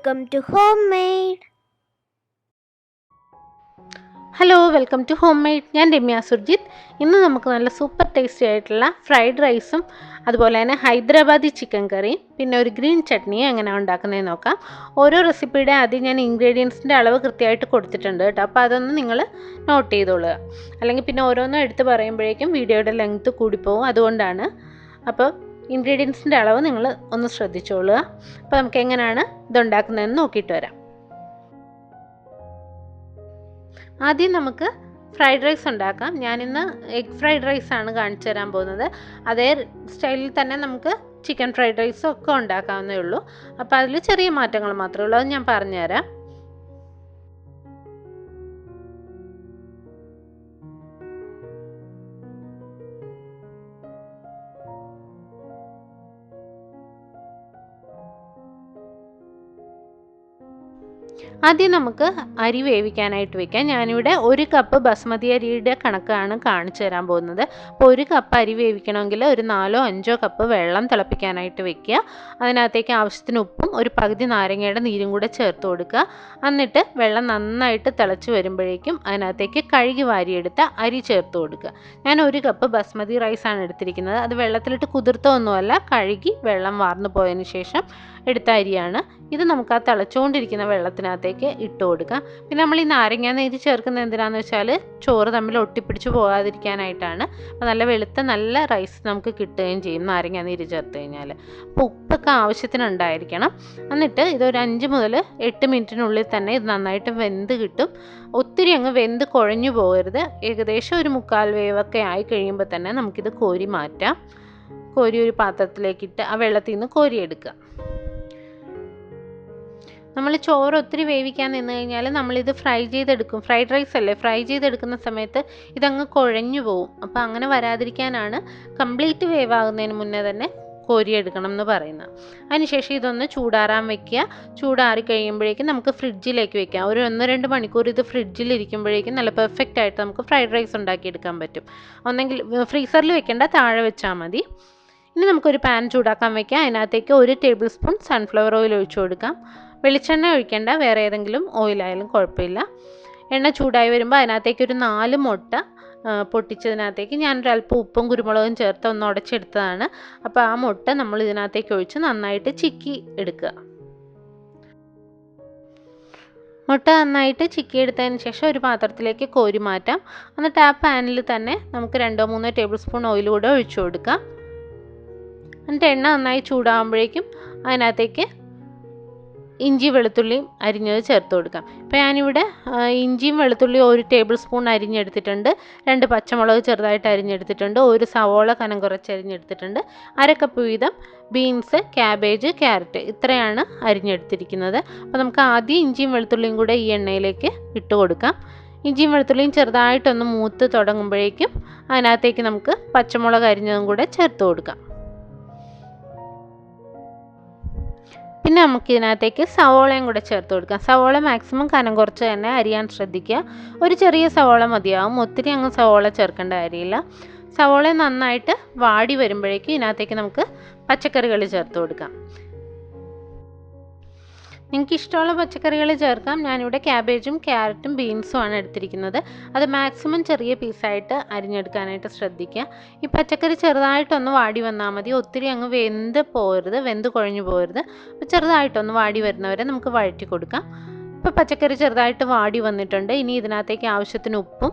welcome to Homemade. Hello welcome to homemade. ഞാൻ രമ്യ സുർജിത്ത്. ഇന്ന് നമുക്ക് നല്ല സൂപ്പർ ടേസ്റ്റി ആയിട്ടുള്ള ഫ്രൈഡ് റൈസും അതുപോലെ തന്നെ ഹൈദരാബാദി ചിക്കൻ കറിയും പിന്നെ ഒരു ഗ്രീൻ ചട്നിയും എങ്ങനെയാണ് ഉണ്ടാക്കുന്നതെന്ന് നോക്കാം. ഓരോ റെസിപ്പിയുടെ ആദ്യം ഞാൻ ഇൻഗ്രീഡിയൻസിൻ്റെ അളവ് കൃത്യമായിട്ട് കൊടുത്തിട്ടുണ്ട് കേട്ടോ. അപ്പോൾ അതൊന്ന് നിങ്ങൾ നോട്ട് ചെയ്തോളുക. അല്ലെങ്കിൽ പിന്നെ ഓരോന്നും എടുത്ത് പറയുമ്പോഴേക്കും വീഡിയോയുടെ ലെങ്ത്ത് കൂടിപ്പോവും. അതുകൊണ്ടാണ്. അപ്പോൾ ഇൻഗ്രീഡിയൻസിൻ്റെ അളവ് നിങ്ങൾ ഒന്ന് ശ്രദ്ധിച്ചോളുക. അപ്പോൾ നമുക്ക് എങ്ങനെയാണ് ഇതുണ്ടാക്കുന്നതെന്ന് നോക്കിയിട്ട് വരാം. ആദ്യം നമുക്ക് ഫ്രൈഡ് റൈസ് ഉണ്ടാക്കാം. ഞാനിന്ന് എഗ് ഫ്രൈഡ് റൈസാണ് കാണിച്ചു തരാൻ പോകുന്നത്. അതേ സ്റ്റൈലിൽ തന്നെ നമുക്ക് ചിക്കൻ ഫ്രൈഡ് റൈസും ഒക്കെ ഉണ്ടാക്കാവുന്നേ ഉള്ളൂ. അപ്പോൾ അതിൽ ചെറിയ മാറ്റങ്ങൾ മാത്രമേ ഉള്ളൂ. അത് ഞാൻ പറഞ്ഞുതരാം. ആദ്യം നമുക്ക് അരി വേവിക്കാനായിട്ട് വെക്കാം. ഞാനിവിടെ 1 കപ്പ് ബസ്മതി അരിയുടെ കണക്കാണ് കാണിച്ചു തരാൻ പോകുന്നത്. അപ്പോൾ 1 കപ്പ് അരി വേവിക്കണമെങ്കിൽ ഒരു 4-5 കപ്പ് വെള്ളം തിളപ്പിക്കാനായിട്ട് വെക്കുക. അതിനകത്തേക്ക് ആവശ്യത്തിന് ഉപ്പും ഒരു പകുതി നാരങ്ങയുടെ നീരും കൂടെ ചേർത്ത് കൊടുക്കുക. എന്നിട്ട് വെള്ളം നന്നായിട്ട് തിളച്ച് വരുമ്പോഴേക്കും അതിനകത്തേക്ക് കഴുകി വാരിയെടുത്ത അരി ചേർത്ത് കൊടുക്കുക. ഞാൻ 1 കപ്പ് ബസ്മതി റൈസാണ് എടുത്തിരിക്കുന്നത്. അത് വെള്ളത്തിലിട്ട് കുതിർത്തതൊന്നുമല്ല, കഴുകി വെള്ളം വാർന്നു പോയതിന് ശേഷം എടുത്ത അരിയാണ്. ഇത് നമുക്ക് ആ തിളച്ചുകൊണ്ടിരിക്കുന്ന വെള്ളത്തിനകത്തേക്ക് ഇട്ട് കൊടുക്കാം. പിന്നെ നമ്മൾ ഈ നാരങ്ങ നീര് ചേർക്കുന്നത് എന്തിനാന്ന് വെച്ചാൽ ചോറ് തമ്മിൽ ഒട്ടിപ്പിടിച്ച് പോകാതിരിക്കാനായിട്ടാണ്. അപ്പോൾ നല്ല വെളുത്ത നല്ല റൈസ് നമുക്ക് കിട്ടുകയും ചെയ്യും നാരങ്ങ നീര് ചേർത്ത് കഴിഞ്ഞാൽ. അപ്പോൾ ഉപ്പൊക്കെ ആവശ്യത്തിനുണ്ടായിരിക്കണം. എന്നിട്ട് ഇതൊരു 5 മുതൽ 8 മിനിറ്റിനുള്ളിൽ തന്നെ ഇത് നന്നായിട്ട് വെന്ത് കിട്ടും. ഒത്തിരി അങ്ങ് വെന്ത് കുഴഞ്ഞു പോകരുത്. ഏകദേശം ഒരു 1/4 വേവൊക്കെ ആയി കഴിയുമ്പോൾ തന്നെ നമുക്കിത് കോരി മാറ്റാം. കോരി ഒരു പാത്രത്തിലേക്കിട്ട് ആ വെള്ളത്തിൽ നിന്ന് കോരിയെടുക്കുക. നമ്മൾ ചോറ് ഒത്തിരി വേവിക്കാൻ നിന്ന് കഴിഞ്ഞാൽ നമ്മളിത് ഫ്രൈ ചെയ്തെടുക്കും. ഫ്രൈഡ് റൈസ് അല്ലേ, ഫ്രൈ ചെയ്തെടുക്കുന്ന സമയത്ത് ഇതങ്ങ് കുഴഞ്ഞു പോവും. അപ്പോൾ അങ്ങനെ വരാതിരിക്കാനാണ് കംപ്ലീറ്റ് വേവാകുന്നതിന് മുന്നേ തന്നെ കോരിയെടുക്കണം എന്ന് പറയുന്നത്. അതിനുശേഷം ഇതൊന്ന് ചൂടാറാൻ വെക്കുക. ചൂടാറി കഴിയുമ്പോഴേക്കും നമുക്ക് ഫ്രിഡ്ജിലേക്ക് വെക്കാം. ഒരു 1-2 മണിക്കൂർ ഇത് ഫ്രിഡ്ജിലിരിക്കുമ്പോഴേക്കും നല്ല പെർഫെക്റ്റ് ആയിട്ട് നമുക്ക് ഫ്രൈഡ് റൈസ് ഉണ്ടാക്കിയെടുക്കാൻ പറ്റും. ഒന്നെങ്കിൽ ഫ്രീസറിൽ വെക്കേണ്ട, താഴെ വെച്ചാൽ മതി. ഇനി നമുക്കൊരു പാൻ ചൂടാക്കാൻ വെക്കാം. അതിനകത്തേക്ക് 1 ടേബിൾ സ്പൂൺ സൺഫ്ലവർ ഓയിൽ ഒഴിച്ചു കൊടുക്കാം. വെളിച്ചെണ്ണ ഒഴിക്കേണ്ട, വേറെ ഏതെങ്കിലും ഓയിലായാലും കുഴപ്പമില്ല. എണ്ണ ചൂടായി വരുമ്പോൾ അതിനകത്തേക്ക് ഒരു 4 മുട്ട പൊട്ടിച്ചതിനകത്തേക്ക് ഞാനൊരു അല്പം ഉപ്പും കുരുമുളകും ചേർത്ത് ഒന്ന് ഉടച്ചെടുത്തതാണ്. അപ്പോൾ ആ മുട്ട നമ്മൾ ഇതിനകത്തേക്ക് ഒഴിച്ച് നന്നായിട്ട് ചിക്കി എടുക്കുക. മുട്ട നന്നായിട്ട് ചിക്കി എടുത്തതിന് ശേഷം ഒരു പാത്രത്തിലേക്ക് കോരി മാറ്റാം. എന്നിട്ട് ആ പാനിൽ തന്നെ നമുക്ക് 2-3 ടേബിൾ സ്പൂൺ ഓയിൽ കൂടെ ഒഴിച്ചു കൊടുക്കാം. എന്നിട്ട് എണ്ണ നന്നായി ചൂടാകുമ്പോഴേക്കും അതിനകത്തേക്ക് ഇഞ്ചി വെളുത്തുള്ളിയും അരിഞ്ഞത് ചേർത്ത് കൊടുക്കാം. ഇപ്പോൾ ഞാനിവിടെ ഇഞ്ചിയും വെളുത്തുള്ളിയും 1 ടേബിൾ സ്പൂൺ അരിഞ്ഞെടുത്തിട്ടുണ്ട്. 2 പച്ചമുളക് ചെറുതായിട്ട് അരിഞ്ഞെടുത്തിട്ടുണ്ട്. 1 സവോള കനം കുറച്ച് അരിഞ്ഞെടുത്തിട്ടുണ്ട്. 1/2 കപ്പ് വീതം ബീൻസ്, ക്യാബേജ്, ക്യാരറ്റ് ഇത്രയാണ് അരിഞ്ഞെടുത്തിരിക്കുന്നത്. അപ്പോൾ നമുക്ക് ആദ്യം ഇഞ്ചിയും വെളുത്തുള്ളിയും കൂടെ ഈ എണ്ണയിലേക്ക് ഇട്ട് കൊടുക്കാം. ഇഞ്ചിയും വെളുത്തുള്ളിയും ചെറുതായിട്ടൊന്ന് മൂത്ത് തുടങ്ങുമ്പോഴേക്കും അതിനകത്തേക്ക് നമുക്ക് പച്ചമുളക് അരിഞ്ഞതും കൂടെ ചേർത്ത് കൊടുക്കാം. പിന്നെ നമുക്ക് ഇതിനകത്തേക്ക് സവോളയും കൂടെ ചേർത്ത് കൊടുക്കാം. സവോള മാക്സിമം കനം കുറച്ച് തന്നെ അരിയാൻ ശ്രദ്ധിക്കുക. ഒരു ചെറിയ സവോള മതിയാവും, ഒത്തിരി അങ്ങ് സവോള ചേർക്കേണ്ട കാര്യമില്ല. സവോള നന്നായിട്ട് വാടി വരുമ്പോഴേക്കും ഇതിനകത്തേക്ക് നമുക്ക് പച്ചക്കറികൾ ചേർത്ത് കൊടുക്കാം. നിങ്ങൾക്ക് ഇഷ്ടമുള്ള പച്ചക്കറികൾ ചേർക്കാം. ഞാനിവിടെ ക്യാബേജും ക്യാരറ്റും ബീൻസും ആണ് എടുത്തിരിക്കുന്നത്. അത് മാക്സിമം ചെറിയ പീസായിട്ട് അരിഞ്ഞെടുക്കാനായിട്ട് ശ്രദ്ധിക്കുക. ഈ പച്ചക്കറി ചെറുതായിട്ടൊന്ന് വാടി വന്നാൽ മതി, ഒത്തിരി അങ്ങ് വെന്ത് പോകരുത്, വെന്ത് കുഴഞ്ഞു പോകരുത്. അപ്പോൾ ചെറുതായിട്ടൊന്ന് വാടി വരുന്നവരെ നമുക്ക് വഴറ്റി കൊടുക്കാം. ഇപ്പോൾ പച്ചക്കറി ചെറുതായിട്ട് വാടി വന്നിട്ടുണ്ട്. ഇനി ഇതിനകത്തേക്ക് ആവശ്യത്തിന് ഉപ്പും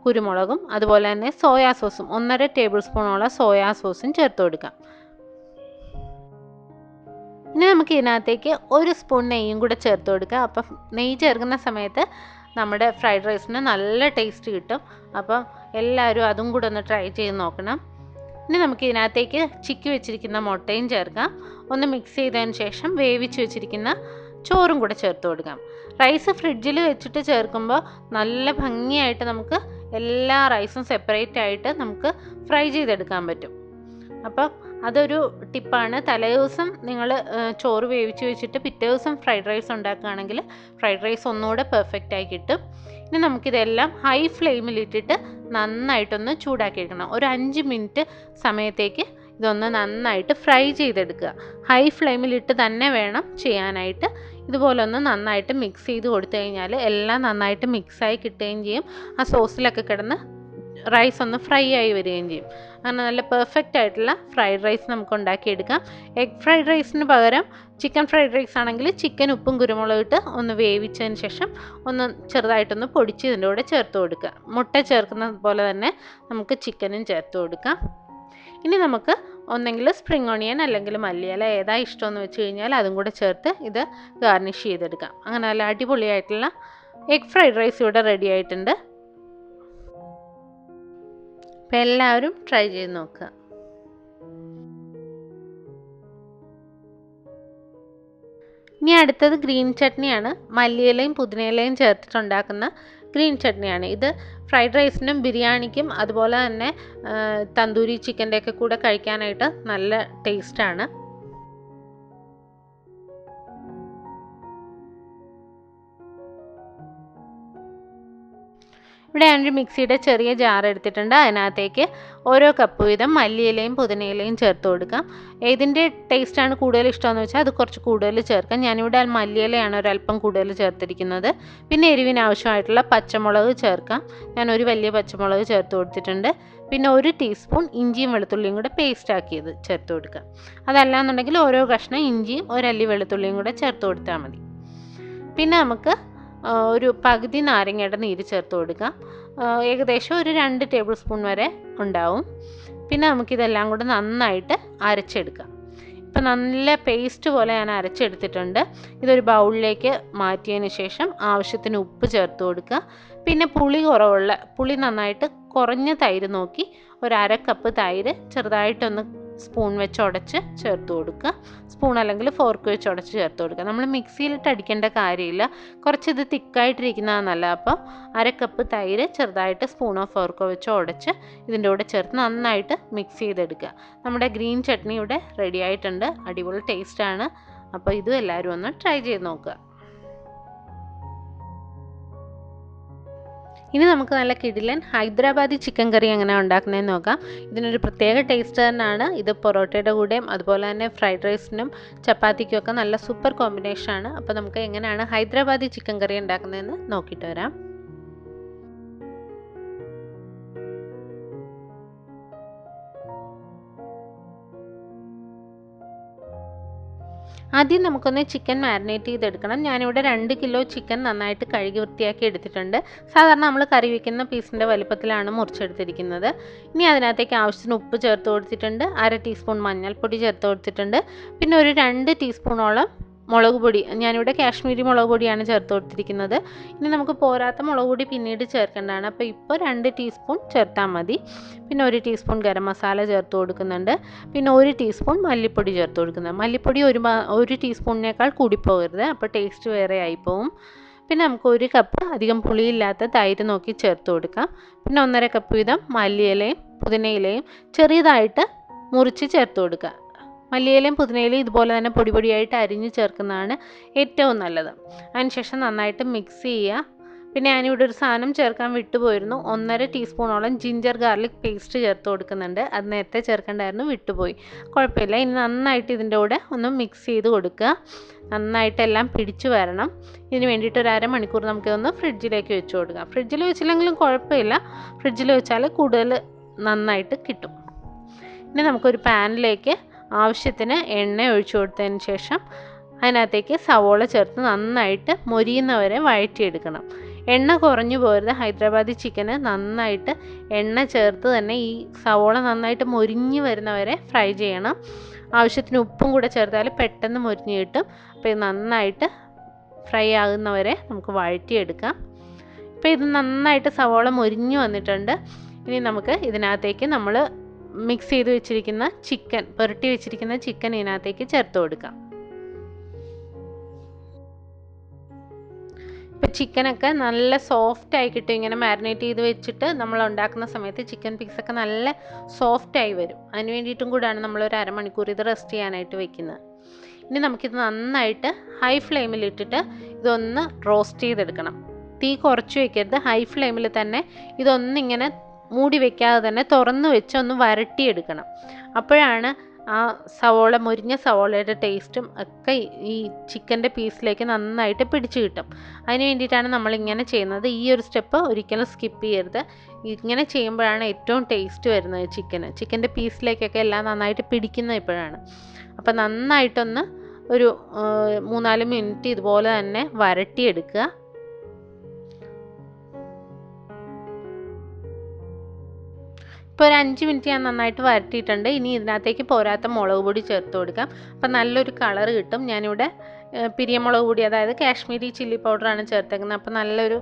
കുരുമുളകും അതുപോലെ തന്നെ സോയാ സോസും 1.5 ടേബിൾ സ്പൂണോളം സോയാ സോസും ചേർത്ത് കൊടുക്കാം. ഇനി നമുക്ക് ഇതിനകത്തേക്ക് 1 സ്പൂൺ നെയ്യും കൂടെ ചേർത്ത് കൊടുക്കുക. അപ്പം നെയ്യ് ചേർക്കുന്ന സമയത്ത് നമ്മുടെ ഫ്രൈഡ് റൈസിന് നല്ല ടേസ്റ്റ് കിട്ടും. അപ്പം എല്ലാവരും അതും കൂടെ ഒന്ന് ട്രൈ ചെയ്ത് നോക്കണം. ഇനി നമുക്ക് ഇതിനകത്തേക്ക് ചിക്കി വെച്ചിരിക്കുന്ന മുട്ടയും ചേർക്കാം. ഒന്ന് മിക്സ് ചെയ്തതിന് ശേഷം വേവിച്ച് വെച്ചിരിക്കുന്ന ചോറും കൂടെ ചേർത്ത് കൊടുക്കാം. റൈസ് ഫ്രിഡ്ജിൽ വെച്ചിട്ട് ചേർക്കുമ്പോൾ നല്ല ഭംഗിയായിട്ട് നമുക്ക് എല്ലാ റൈസും സെപ്പറേറ്റ് ആയിട്ട് നമുക്ക് ഫ്രൈ ചെയ്തെടുക്കാൻ പറ്റും. അപ്പം അതൊരു ടിപ്പാണ്. തലേദിവസം നിങ്ങൾ ചോറ് വേവിച്ച് വെച്ചിട്ട് പിറ്റേ ദിവസം ഫ്രൈഡ് റൈസ് ഉണ്ടാക്കുകയാണെങ്കിൽ ഫ്രൈഡ് റൈസ് ഒന്നുകൂടെ പെർഫെക്റ്റായി കിട്ടും. ഇനി നമുക്കിതെല്ലാം ഹൈ ഫ്ലെയിമിലിട്ടിട്ട് നന്നായിട്ടൊന്ന് ചൂടാക്കി എടുക്കണം. ഒരു 5 മിനിറ്റ് സമയത്തേക്ക് ഇതൊന്ന് നന്നായിട്ട് ഫ്രൈ ചെയ്തെടുക്കുക. ഹൈ ഫ്ലെയിമിലിട്ട് തന്നെ വേണം ചെയ്യാനായിട്ട്. ഇതുപോലെ ഒന്ന് നന്നായിട്ട് മിക്സ് ചെയ്ത് കൊടുത്തു കഴിഞ്ഞാൽ എല്ലാം നന്നായിട്ട് മിക്സായി കിട്ടുകയും ചെയ്യും. ആ സോസിലൊക്കെ കിടന്ന് റൈസ് ഒന്ന് ഫ്രൈ ആയി വരികയും ചെയ്യും. അങ്ങനെ നല്ല പെർഫെക്റ്റ് ആയിട്ടുള്ള ഫ്രൈഡ് റൈസ് നമുക്ക് ഉണ്ടാക്കിയെടുക്കാം. എഗ് ഫ്രൈഡ് റൈസിന് പകരം ചിക്കൻ ഫ്രൈഡ് റൈസ് ആണെങ്കിൽ ചിക്കൻ ഉപ്പും കുരുമുളകും ഇട്ട് ഒന്ന് വേവിച്ചതിന് ശേഷം ഒന്ന് ചെറുതായിട്ടൊന്ന് പൊടിച്ച് ഇതിൻ്റെ കൂടെ ചേർത്ത് കൊടുക്കുക. മുട്ട ചേർക്കുന്നത് പോലെ തന്നെ നമുക്ക് ചിക്കനും ചേർത്ത് കൊടുക്കാം. ഇനി നമുക്ക് ഒന്നെങ്കിൽ സ്പ്രിംഗ് ഓണിയൻ അല്ലെങ്കിൽ മല്ലിയില ഏതാ ഇഷ്ടമെന്ന് വെച്ച് കഴിഞ്ഞാൽ അതും കൂടെ ചേർത്ത് ഇത് ഗാർണിഷ് ചെയ്തെടുക്കാം. അങ്ങനെ നല്ല അടിപൊളിയായിട്ടുള്ള എഗ് ഫ്രൈഡ് റൈസ് ഇവിടെ റെഡി ആയിട്ടുണ്ട്. അപ്പോൾ എല്ലാവരും ട്രൈ ചെയ്ത് നോക്കുക. ഇനി അടുത്തത് ഗ്രീൻ ചട്നിയാണ്. മല്ലിയിലയും പുതിനയിലയും ചേർത്തിട്ടുണ്ടാക്കുന്ന ഗ്രീൻ ചട്നിയാണ്. ഇത് ഫ്രൈഡ് റൈസിനും ബിരിയാണിക്കും അതുപോലെ തന്നെ തന്തൂരി ചിക്കൻ്റെ ഒക്കെ കൂടെ കഴിക്കാനായിട്ട് നല്ല ടേസ്റ്റാണ്. ഇവിടെ ഞാനൊരു മിക്സിയുടെ ചെറിയ ജാർ എടുത്തിട്ടുണ്ട്. അതിനകത്തേക്ക് ഓരോ കപ്പ് വീതം മല്ലിയിലയും പുതിനയിലയും ചേർത്ത് കൊടുക്കാം. ഏതിൻ്റെ ടേസ്റ്റാണ് കൂടുതൽ ഇഷ്ടമെന്ന് വെച്ചാൽ അത് കുറച്ച് കൂടുതൽ ചേർക്കാം. ഞാനിവിടെ മല്ലിയിലയാണ് ഒരല്പം കൂടുതൽ ചേർത്തിരിക്കുന്നത്. പിന്നെ എരിവിന് ആവശ്യമായിട്ടുള്ള പച്ചമുളക് ചേർക്കാം. ഞാൻ ഒരു വലിയ പച്ചമുളക് ചേർത്ത് കൊടുത്തിട്ടുണ്ട്. പിന്നെ 1 ടീസ്പൂൺ ഇഞ്ചിയും വെളുത്തുള്ളിയും കൂടെ പേസ്റ്റ് ആക്കിയത് ചേർത്ത് കൊടുക്കാം. അതല്ലാന്നുണ്ടെങ്കിൽ ഓരോ കഷ്ണം ഇഞ്ചിയും ഒരല്ലി വെളുത്തുള്ളിയും കൂടെ ചേർത്ത് കൊടുത്താൽ മതി. പിന്നെ നമുക്ക് ഒരു പകുതി നാരങ്ങയുടെ നീര് ചേർത്ത് കൊടുക്കാം. ഏകദേശം ഒരു 2 ടേബിൾ സ്പൂൺ വരെ ഉണ്ടാവും. പിന്നെ നമുക്കിതെല്ലാം കൂടെ നന്നായിട്ട് അരച്ചെടുക്കാം. ഇപ്പം നല്ല പേസ്റ്റ് പോലെ ഞാൻ അരച്ചെടുത്തിട്ടുണ്ട്. ഇതൊരു ബൗളിലേക്ക് മാറ്റിയതിന് ശേഷം ആവശ്യത്തിന് ഉപ്പ് ചേർത്ത് കൊടുക്കുക. പിന്നെ പുളി നന്നായിട്ട് കുറഞ്ഞ തൈര് നോക്കി ഒരു 1/2 കപ്പ് തൈര് ചെറുതായിട്ടൊന്ന് സ്പൂൺ വെച്ച് ഉടച്ച് ചേർത്ത് കൊടുക്കുക. സ്പൂൺ അല്ലെങ്കിൽ ഫോർക്ക് വെച്ച് ഉടച്ച് ചേർത്ത് കൊടുക്കുക. നമ്മൾ മിക്സിയിലിട്ട് അടിക്കേണ്ട കാര്യമില്ല. കുറച്ചിത് തിക്കായിട്ടിരിക്കുന്നതാണ് നല്ലത്. അപ്പോൾ 1/2 കപ്പ് തൈര് ചെറുതായിട്ട് സ്പൂണോ ഫോർക്കോ വെച്ച് ഉടച്ച് ഇതിൻ്റെ കൂടെ ചേർത്ത് നന്നായിട്ട് മിക്സ് ചെയ്തെടുക്കുക. നമ്മുടെ ഗ്രീൻ ചട്നി ഇവിടെ റെഡി ആയിട്ടുണ്ട്. അടിപൊളി ടേസ്റ്റാണ്. അപ്പോൾ ഇതും എല്ലാവരും ഒന്ന് ട്രൈ ചെയ്ത് നോക്കുക. ഇനി നമുക്ക് നല്ല കിടിലൻ ഹൈദരാബാദി ചിക്കൻ കറി എങ്ങനെ ഉണ്ടാക്കുന്നതെന്ന് നോക്കാം. ഇതിനൊരു പ്രത്യേക ടേസ്റ്റ് തന്നെയാണ്. ഇത് പൊറോട്ടയുടെ കൂടെയും അതുപോലെ തന്നെ ഫ്രൈഡ് റൈസിനും ചപ്പാത്തിക്കും ഒക്കെ നല്ല സൂപ്പർ കോമ്പിനേഷനാണ്. അപ്പോൾ നമുക്ക് എങ്ങനെയാണ് ഹൈദരാബാദി ചിക്കൻ കറി ഉണ്ടാക്കുന്നതെന്ന് നോക്കിയിട്ട് വരാം. ആദ്യം നമുക്കൊന്ന് ചിക്കൻ മാരിനേറ്റ് ചെയ്തെടുക്കണം. ഞാനിവിടെ 2 കിലോ ചിക്കൻ നന്നായിട്ട് കഴുകി വൃത്തിയാക്കി എടുത്തിട്ടുണ്ട്. സാധാരണ നമ്മൾ കറി വയ്ക്കുന്ന പീസിൻ്റെ വലുപ്പത്തിലാണ് മുറിച്ചെടുത്തിരിക്കുന്നത്. ഇനി അതിനകത്തേക്ക് ആവശ്യത്തിന് ഉപ്പ് ചേർത്ത് കൊടുത്തിട്ടുണ്ട്. 1/2 ടീസ്പൂൺ മഞ്ഞൾപ്പൊടി ചേർത്ത് കൊടുത്തിട്ടുണ്ട്. പിന്നെ ഒരു 2 ടീസ്പൂണോളം മുളക് പൊടി, ഞാനിവിടെ കാശ്മീരി മുളക് പൊടിയാണ് ചേർത്ത് കൊടുത്തിരിക്കുന്നത്. ഇനി നമുക്ക് പോരാത്ത മുളക് പൊടി പിന്നീട് ചേർക്കേണ്ടതാണ്. അപ്പോൾ ഇപ്പോൾ 2 ടീസ്പൂൺ ചേർത്താൽ മതി. പിന്നെ 1 ടീസ്പൂൺ ഗരം മസാല ചേർത്ത് കൊടുക്കുന്നുണ്ട്. പിന്നെ 1 ടീസ്പൂൺ മല്ലിപ്പൊടി ചേർത്ത് കൊടുക്കുന്നത്. മല്ലിപ്പൊടി 1 ടീസ്പൂണിനേക്കാൾ കൂടിപ്പോകരുത്, അപ്പോൾ ടേസ്റ്റ് വേറെ ആയിപ്പോവും. പിന്നെ നമുക്ക് 1 കപ്പ് അധികം പുളിയില്ലാത്ത തൈര് നോക്കി ചേർത്ത് കൊടുക്കാം. പിന്നെ 1.5 കപ്പ് വീതം മല്ലിയിലയും പുതിനയിലയും ചെറിയതായിട്ട് മുറിച്ച് ചേർത്ത് കൊടുക്കുക. മല്ലിയിലയും പുതിനയിലയും ഇതുപോലെ തന്നെ പൊടിയായിട്ട് അരിഞ്ഞ് ചേർക്കുന്നതാണ് ഏറ്റവും നല്ലത്. അതിനുശേഷം നന്നായിട്ട് മിക്സ് ചെയ്യുക. പിന്നെ ഞാനിവിടെ ഒരു സാധനം ചേർക്കാൻ വിട്ടുപോയിരുന്നു. 1.5 ടീസ്പൂണോളം ജിഞ്ചർ ഗാർലിക് പേസ്റ്റ് ചേർത്ത് കൊടുക്കുന്നുണ്ട്. അത് നേരത്തെ ചേർക്കേണ്ടായിരുന്നു, വിട്ടുപോയി. കുഴപ്പമില്ല. ഇനി നന്നായിട്ട് ഇതിൻ്റെ കൂടെ ഒന്ന് മിക്സ് ചെയ്ത് കൊടുക്കുക. നന്നായിട്ടെല്ലാം പിടിച്ചു വരണം. ഇതിന് വേണ്ടിയിട്ട് ഒരു 1/2 മണിക്കൂർ നമുക്കിതൊന്ന് ഫ്രിഡ്ജിലേക്ക് വെച്ച് കൊടുക്കാം. ഫ്രിഡ്ജിൽ വെച്ചില്ലെങ്കിലും കുഴപ്പമില്ല, ഫ്രിഡ്ജിൽ വെച്ചാൽ കൂടുതൽ നന്നായിട്ട് കിട്ടും. ഇനി നമുക്കൊരു പാനിലേക്ക് ആവശ്യത്തിന് എണ്ണ ഒഴിച്ചു കൊടുത്തതിന് ശേഷം അതിനകത്തേക്ക് സവോള ചേർത്ത് നന്നായിട്ട് മൊരിയുന്നവരെ വഴറ്റിയെടുക്കണം. എണ്ണ കുറഞ്ഞു പോരുത്. ഹൈദരാബാദി ചിക്കന് നന്നായിട്ട് എണ്ണ ചേർത്ത് തന്നെ ഈ സവോള നന്നായിട്ട് മൊരിഞ്ഞ് വരുന്നവരെ ഫ്രൈ ചെയ്യണം. ആവശ്യത്തിന് ഉപ്പും കൂടെ ചേർത്താൽ പെട്ടെന്ന് മൊരിഞ്ഞ് കിട്ടും. അപ്പോൾ ഇത് നന്നായിട്ട് ഫ്രൈ ആകുന്നവരെ നമുക്ക് വഴറ്റിയെടുക്കാം. ഇപ്പോൾ ഇത് നന്നായിട്ട് സവോള മൊരിഞ്ഞ് വന്നിട്ടുണ്ട്. ഇനി നമുക്ക് ഇതിനകത്തേക്ക് നമ്മൾ മിക്സ് ചെയ്ത് വെച്ചിരിക്കുന്ന ചിക്കൻ, പുരട്ടി വെച്ചിരിക്കുന്ന ചിക്കൻ ഇതിനകത്തേക്ക് ചേർത്ത് കൊടുക്കാം. ഇപ്പോൾ ചിക്കനൊക്കെ നല്ല സോഫ്റ്റായി കിട്ടും. ഇങ്ങനെ മാരിനേറ്റ് ചെയ്ത് വെച്ചിട്ട് നമ്മൾ ഉണ്ടാക്കുന്ന സമയത്ത് ചിക്കൻ പീസൊക്കെ നല്ല സോഫ്റ്റായി വരും. അതിന് വേണ്ടിയിട്ടും കൂടാണ് നമ്മളൊരു 1/2 മണിക്കൂർ ഇത് റെസ്റ്റ് ചെയ്യാനായിട്ട് വെക്കുന്നത്. ഇനി നമുക്കിത് നന്നായിട്ട് ഹൈ ഫ്ലെയിമിലിട്ടിട്ട് ഇതൊന്ന് റോസ്റ്റ് ചെയ്തെടുക്കണം. തീ കുറച്ച് വയ്ക്കരുത്, ഹൈ ഫ്ലെയിമിൽ തന്നെ ഇതൊന്നിങ്ങനെ മൂടി വെക്കാതെ തന്നെ തുറന്ന് വെച്ച് ഒന്ന് വരട്ടിയെടുക്കണം. അപ്പോഴാണ് ആ സവോള, മുരിഞ്ഞ സവോളയുടെ ടേസ്റ്റും ഒക്കെ ഈ ചിക്കൻ്റെ പീസിലേക്ക് നന്നായിട്ട് പിടിച്ച് കിട്ടും. അതിന് വേണ്ടിയിട്ടാണ് നമ്മളിങ്ങനെ ചെയ്യുന്നത്. ഈ ഒരു സ്റ്റെപ്പ് ഒരിക്കലും സ്കിപ്പ് ചെയ്യരുത്. ഇങ്ങനെ ചെയ്യുമ്പോഴാണ് ഏറ്റവും ടേസ്റ്റ് വരുന്നത് ചിക്കൻ്റെ പീസിലേക്കൊക്കെ എല്ലാം നന്നായിട്ട് പിടിക്കുന്നത് ഇപ്പോഴാണ്. അപ്പോൾ നന്നായിട്ടൊന്ന് ഒരു 3-4 മിനിറ്റ് ഇതുപോലെ തന്നെ വരട്ടിയെടുക്കുക. ഇപ്പോൾ ഒരു 5 മിനിറ്റ് ഞാൻ നന്നായിട്ട് വരട്ടിയിട്ടുണ്ട്. ഇനി ഇതിനകത്തേക്ക് പോരാത്ത മുളക് പൊടി ചേർത്ത് കൊടുക്കാം. അപ്പം നല്ലൊരു കളർ കിട്ടും. ഞാനിവിടെ പിരിയമുളക് പൊടി, അതായത് കാശ്മീരി ചില്ലി പൗഡറാണ് ചേർത്തേക്കുന്നത്. അപ്പോൾ നല്ലൊരു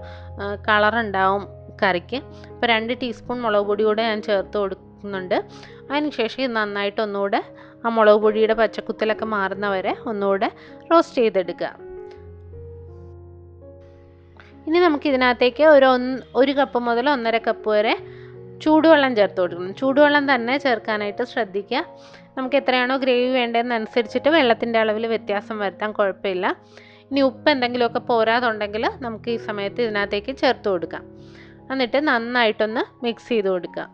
കളറുണ്ടാവും കറിക്ക്. അപ്പോൾ 2 ടീസ്പൂൺ മുളക് പൊടി കൂടെ ഞാൻ ചേർത്ത് കൊടുക്കുന്നുണ്ട്. അതിനുശേഷം ഇത് നന്നായിട്ട് ഒന്നുകൂടെ ആ മുളക് പൊടിയുടെ പച്ചക്കുത്തലൊക്കെ മാറുന്നവരെ ഒന്നുകൂടെ റോസ്റ്റ് ചെയ്തെടുക്കുക. ഇനി നമുക്ക് ഇതിനകത്തേക്ക് ഒരു കപ്പ് മുതൽ 1.5 കപ്പ് വരെ ചൂടുവെള്ളം ചേർത്ത് കൊടുക്കണം. ചൂടുവെള്ളം തന്നെ ചേർക്കാനായിട്ട് ശ്രദ്ധിക്കുക. നമുക്ക് എത്രയാണോ ഗ്രേവി വേണ്ടതെന്നനുസരിച്ചിട്ട് വെള്ളത്തിൻ്റെ അളവിൽ വ്യത്യാസം വരുത്താൻ കുഴപ്പമില്ല. ഇനി ഉപ്പ് എന്തെങ്കിലുമൊക്കെ പോരാതുണ്ടെങ്കിൽ നമുക്ക് ഈ സമയത്ത് ഇതിനകത്തേക്ക് ചേർത്ത് കൊടുക്കാം. എന്നിട്ട് നന്നായിട്ടൊന്ന് മിക്സ് ചെയ്ത് കൊടുക്കുക.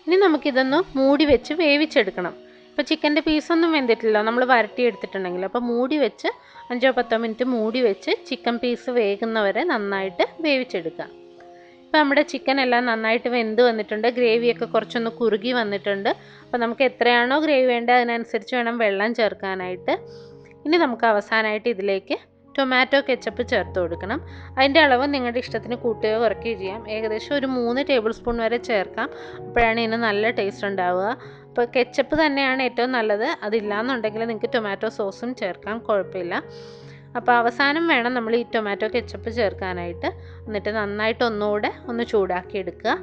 ഇനി നമുക്കിതൊന്ന് മൂടി വെച്ച് വേവിച്ചെടുക്കണം. ഇപ്പോൾ ചിക്കൻ്റെ പീസൊന്നും വെന്തിട്ടില്ല, നമ്മൾ വരട്ടി എടുത്തിട്ടുണ്ടെങ്കിൽ. അപ്പോൾ മൂടി വെച്ച് 5-10 മിനിറ്റ് മൂടി വെച്ച് ചിക്കൻ പീസ് വേകുന്നവരെ നന്നായിട്ട് വേവിച്ചെടുക്കുക. ഇപ്പോൾ നമ്മുടെ ചിക്കൻ എല്ലാം നന്നായിട്ട് വെന്ത് വന്നിട്ടുണ്ട്. ഗ്രേവിയൊക്കെ കുറച്ചൊന്ന് കുറുകി വന്നിട്ടുണ്ട്. അപ്പോൾ നമുക്ക് എത്രയാണോ ഗ്രേവി വേണ്ടത് അതിനനുസരിച്ച് വേണം വെള്ളം ചേർക്കാനായിട്ട്. ഇനി നമുക്ക് അവസാനമായിട്ട് ഇതിലേക്ക് ടൊമാറ്റോ കെച്ചപ്പ് ചേർത്ത് കൊടുക്കണം. അതിൻ്റെ അളവ് നിങ്ങളുടെ ഇഷ്ടത്തിന് കൂട്ടുകയോ കുറയ്ക്കുകയോ ചെയ്യാം. ഏകദേശം ഒരു 3 ടേബിൾ സ്പൂൺ വരെ ചേർക്കാം. അപ്പോഴാണ് ഇതിന് നല്ല ടേസ്റ്റ് ഉണ്ടാവുക. അപ്പോൾ കെച്ചപ്പ് തന്നെയാണ് ഏറ്റവും നല്ലത്. അതില്ലാന്നുണ്ടെങ്കിൽ നിങ്ങൾക്ക് ടൊമാറ്റോ സോസും ചേർക്കാം, കുഴപ്പമില്ല. അപ്പോൾ അവസാനം വേണം നമ്മൾ ഈ ടൊമാറ്റോ കെച്ചപ്പ് ചേർക്കാനായിട്ട്. എന്നിട്ട് നന്നായിട്ട് ഒന്നുകൂടെ ഒന്ന് ചൂടാക്കി എടുക്കുക.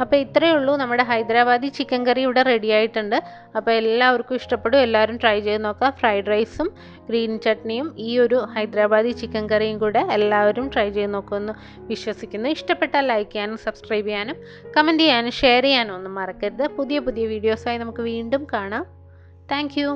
അപ്പോൾ ഇത്രയേ ഉള്ളൂ, നമ്മുടെ ഹൈദരാബാദി ചിക്കൻ കറി ഇവിടെ റെഡി ആയിട്ടുണ്ട്. അപ്പോൾ എല്ലാവർക്കും ഇഷ്ടപ്പെടും. എല്ലാവരും ട്രൈ ചെയ്ത് നോക്കുക. ഫ്രൈഡ് റൈസും ഗ്രീൻ ചട്നിയും ഈ ഒരു ഹൈദരാബാദി ചിക്കൻ കറിയും കൂടെ എല്ലാവരും ട്രൈ ചെയ്ത് നോക്കുമെന്ന് വിശ്വസിക്കുന്നു. ഇഷ്ടപ്പെട്ടാൽ ലൈക്ക് ചെയ്യാനും സബ്സ്ക്രൈബ് ചെയ്യാനും കമൻറ്റ് ചെയ്യാനും ഷെയർ ചെയ്യാനും ഒന്നും മറക്കരുത്. പുതിയ പുതിയ വീഡിയോസായി നമുക്ക് വീണ്ടും കാണാം. Thank you.